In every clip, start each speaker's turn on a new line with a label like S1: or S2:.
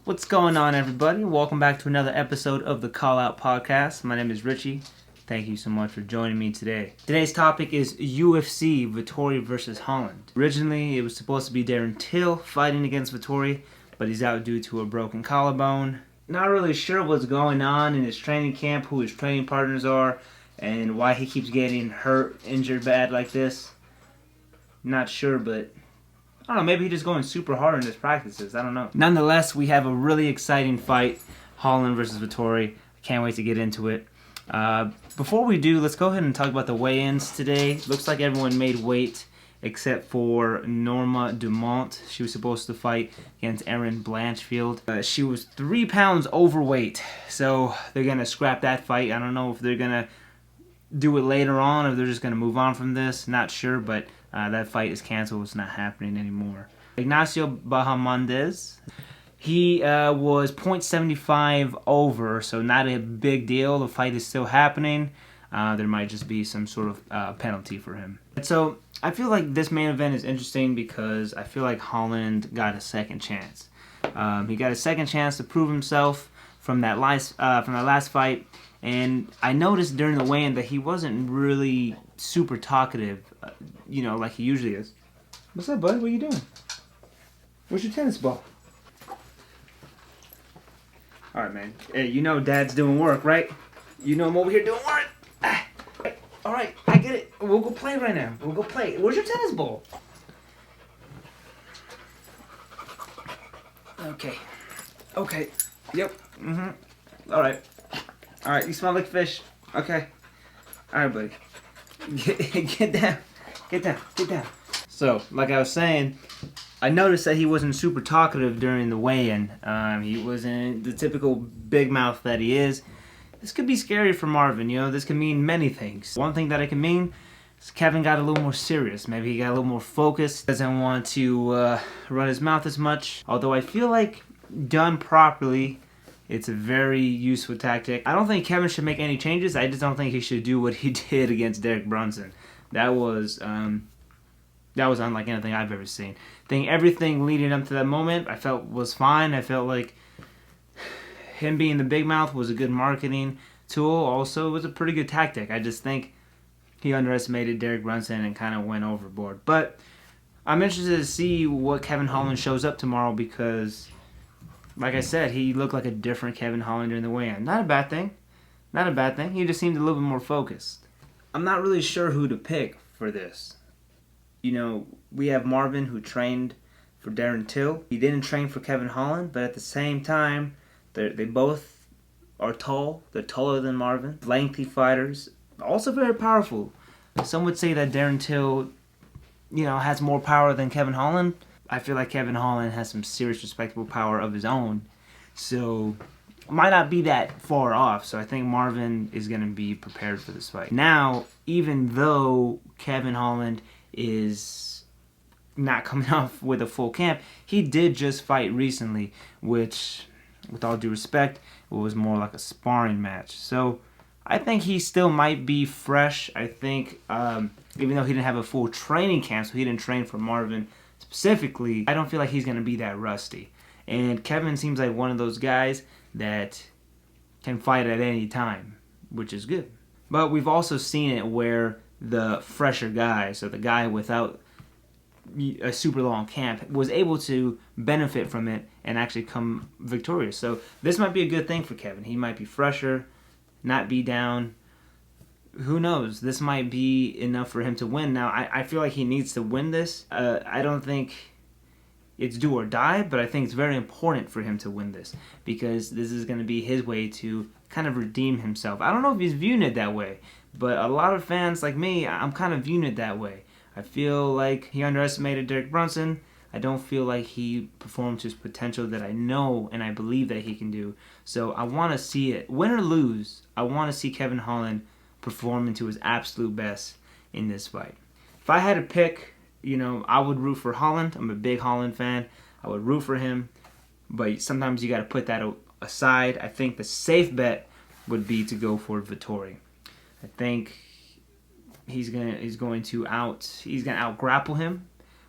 S1: What's going on, everybody? Welcome back to another episode of the Call Out Podcast. My name is Richie. Thank you so much for joining me today. Today's topic is UFC Vettori versus Holland. Originally, it was supposed to be Darren Till fighting against Vettori, but he's out due to a broken collarbone. Not really sure what's going on in his training camp, who his training partners are, and why he keeps getting hurt, injured bad like this. Not sure, but I don't know, maybe he's just going super hard in his practices. I don't know. Nonetheless, we have a really exciting fight, Holland versus Vettori. I can't wait to get into it. Before we do, let's go ahead and talk about the weigh-ins today. Looks like everyone made weight except for Norma Dumont. She was supposed to fight against Erin Blanchfield. She was 3 pounds overweight, so they're going to scrap that fight. I don't know if they're going to do it later on, or if they're just going to move on from this. Not sure, but that fight is canceled. It's not happening anymore. Ignacio Bahamondes, he was 0.75 over, so not a big deal. The fight is still happening. There might just be some sort of penalty for him. So I feel like this main event is interesting because I feel like Holland got a second chance. He got a second chance to prove himself from that last fight. And I noticed during the weigh-in that he wasn't really super talkative, like he usually is. What's up, bud? What are you doing? Where's your tennis ball? All right, man. Hey, Dad's doing work, right? You know I'm over here doing work. All right, I get it. We'll go play right now. We'll go play. Where's your tennis ball? Okay. Yep. All right, you smell like fish. Okay. All right, buddy. Get down. So, like I was saying, I noticed that he wasn't super talkative during the weigh-in. He wasn't the typical big mouth that he is. This could be scary for Marvin, This could mean many things. One thing that it can mean is Kevin got a little more serious. Maybe he got a little more focused. Doesn't want to run his mouth as much. Although I feel like done properly, it's a very useful tactic. I don't think Kevin should make any changes. I just don't think he should do what he did against Derek Brunson. That was unlike anything I've ever seen. I think everything leading up to that moment I felt was fine. I felt like him being the big mouth was a good marketing tool. Also, it was a pretty good tactic. I just think he underestimated Derek Brunson and kind of went overboard. But I'm interested to see what Kevin Holland shows up tomorrow because, like I said, he looked like a different Kevin Holland during the weigh-in. Not a bad thing. He just seemed a little bit more focused. I'm not really sure who to pick for this. We have Marvin, who trained for Darren Till. He didn't train for Kevin Holland, but at the same time, they both are tall. They're taller than Marvin. Lengthy fighters. Also very powerful. Some would say that Darren Till, has more power than Kevin Holland. I feel like Kevin Holland has some serious respectable power of his own. So, might not be that far off. So I think Marvin is going to be prepared for this fight. Now, even though Kevin Holland is not coming off with a full camp, he did just fight recently, which, with all due respect, it was more like a sparring match. So I think he still might be fresh. I think, even though he didn't have a full training camp, so he didn't train for Marvin specifically, I don't feel like he's going to be that rusty. And Kevin seems like one of those guys that can fight at any time, which is good. But we've also seen it where the fresher guy, so the guy without a super long camp, was able to benefit from it and actually come victorious. So this might be a good thing for Kevin. He might be fresher, not be down. Who knows? This might be enough for him to win. Now, I feel like he needs to win this. I don't think it's do or die, but I think it's very important for him to win this because this is going to be his way to kind of redeem himself. I don't know if he's viewing it that way, but a lot of fans like me, I'm kind of viewing it that way. I feel like he underestimated Derek Brunson. I don't feel like he performed to his potential that I know and I believe that he can do. So I want to see it. Win or lose, I want to see Kevin Holland performing to his absolute best in this fight. If I had to pick, I would root for Holland. I'm a big Holland fan. I would root for him. But sometimes you got to put that aside. I think the safe bet would be to go for Vettori. I think he's going to out grapple him.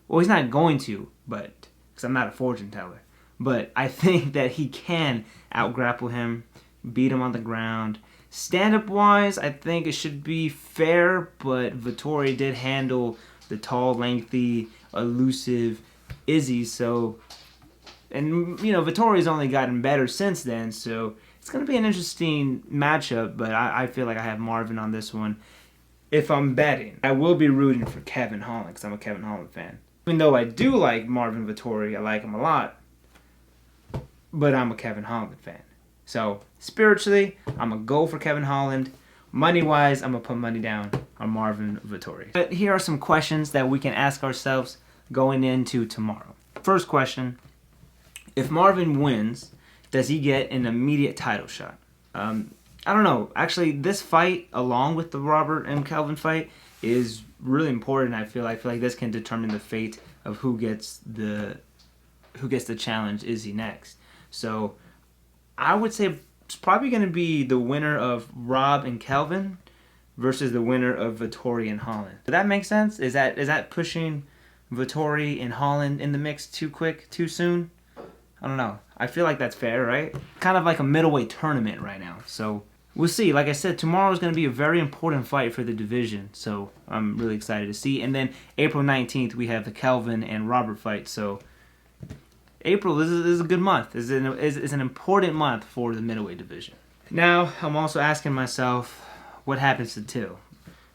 S1: Well, he's not going to, but because I'm not a fortune teller. but I think that he can out-grapple him, beat him on the ground. Stand-up wise, I think it should be fair, but Vettori did handle the tall, lengthy, elusive Izzy, so... And, you know, Vettori's only gotten better since then, so it's going to be an interesting matchup, but I feel like I have Marvin on this one. If I'm betting, I will be rooting for Kevin Holland, because I'm a Kevin Holland fan. Even though I do like Marvin Vettori, I like him a lot, but I'm a Kevin Holland fan. So, spiritually, I'm going to go for Kevin Holland. Money-wise, I'm going to put money down on Marvin Vettori. But here are some questions that we can ask ourselves going into tomorrow. First question, if Marvin wins, does he get an immediate title shot? I don't know. Actually, this fight, along with the Robert and Kelvin fight, is really important. I feel like this can determine the fate of who gets the challenge Izzy next. So I would say it's probably going to be the winner of Rob and Kelvin versus the winner of Vettori and Holland. Does that make sense? Is that pushing Vettori and Holland in the mix too quick, too soon? I don't know. I feel like that's fair, right? Kind of like a middleweight tournament right now. So we'll see. Like I said, tomorrow is going to be a very important fight for the division. So I'm really excited to see. And then April 19th, we have the Kelvin and Robert fight. So April is a good month. Is an important month for the middleweight division. Now, I'm also asking myself, what happens to Till?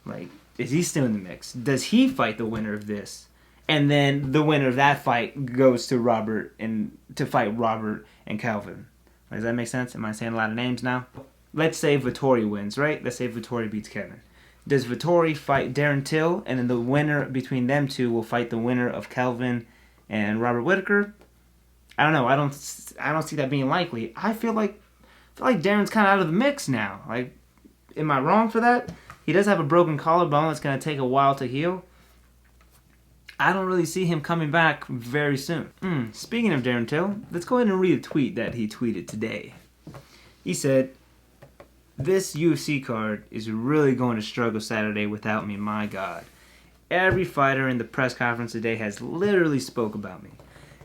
S1: Like, is he still in the mix? Does he fight the winner of this? And then the winner of that fight goes to Robert and to fight Robert and Kelvin. Does that make sense? Am I saying a lot of names now? Let's say Vettori wins, right? Let's say Vettori beats Kevin. Does Vettori fight Darren Till, and then the winner between them two will fight the winner of Kelvin and Robert Whitaker? I don't know. I don't see that being likely. I feel like Darren's kind of out of the mix now. Like, am I wrong for that? He does have a broken collarbone that's going to take a while to heal. I don't really see him coming back very soon. Speaking of Darren Till, let's go ahead and read a tweet that he tweeted today. He said, "This UFC card is really going to struggle Saturday without me, my God. Every fighter in the press conference today has literally spoke about me.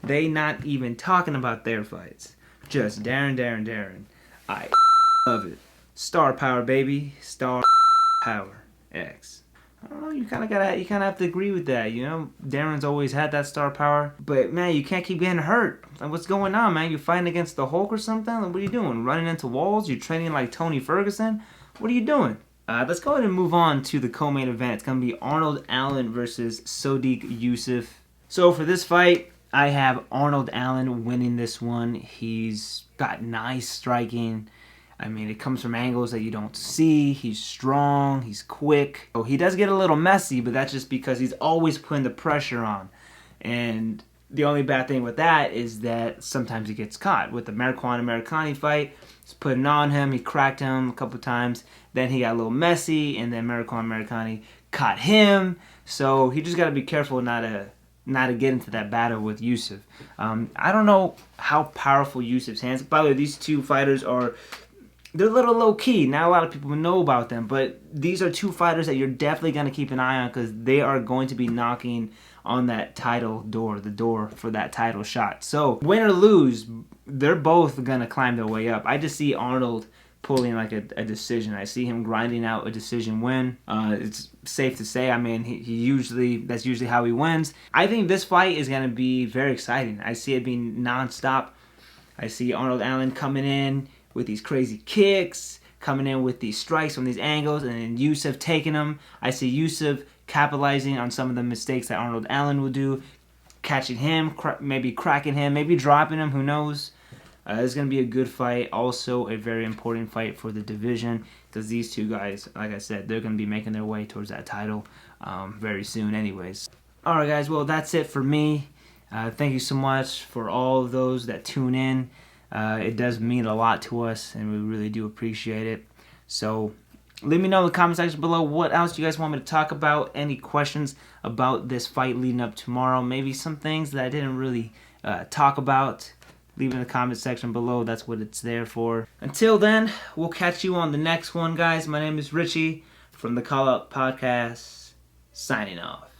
S1: They not even talking about their fights. Just Darren. I love it. Star power, baby. Star power. X." I don't know, you kind of have to agree with that, you know? Darren's always had that star power, but man, you can't keep getting hurt. Like, what's going on, man? You fighting against the Hulk or something? Like, what are you doing? Running into walls? You training like Tony Ferguson? What are you doing? Let's go ahead and move on to the co-main event. It's going to be Arnold Allen versus Sodiq Yusuff. So for this fight, I have Arnold Allen winning this one. He's got nice striking. I mean, it comes from angles that you don't see. He's strong. He's quick. Oh, he does get a little messy, but that's just because he's always putting the pressure on. And the only bad thing with that is that sometimes he gets caught. With the Americani fight, he's putting on him. He cracked him a couple times. Then he got a little messy, and then Americani caught him. So he just got to be careful not to get into that battle with Yusuff. I don't know how powerful Yusuff's hands. By the way, these two fighters they're a little low-key. Not a lot of people know about them, but these are two fighters that you're definitely going to keep an eye on because they are going to be knocking on that title door, the door for that title shot. So, win or lose, they're both going to climb their way up. I just see Arnold pulling like a decision. I see him grinding out a decision win. It's safe to say, I mean, that's usually how he wins. I think this fight is going to be very exciting. I see it being non-stop. I see Arnold Allen coming in with these crazy kicks, coming in with these strikes from these angles, and then Yusuff taking them. I see Yusuff capitalizing on some of the mistakes that Arnold Allen will do, catching him, maybe cracking him, maybe dropping him, who knows. It's going to be a good fight, also a very important fight for the division, because these two guys, like I said, they're going to be making their way towards that title very soon anyways. Alright guys, well that's it for me. Thank you so much for all of those that tune in. It does mean a lot to us, and we really do appreciate it. So leave me know in the comment section below what else you guys want me to talk about. Any questions about this fight leading up tomorrow. Maybe some things that I didn't really talk about. Leave it in the comment section below. That's what it's there for. Until then, we'll catch you on the next one, guys. My name is Richie from the Call Out Podcast, signing off.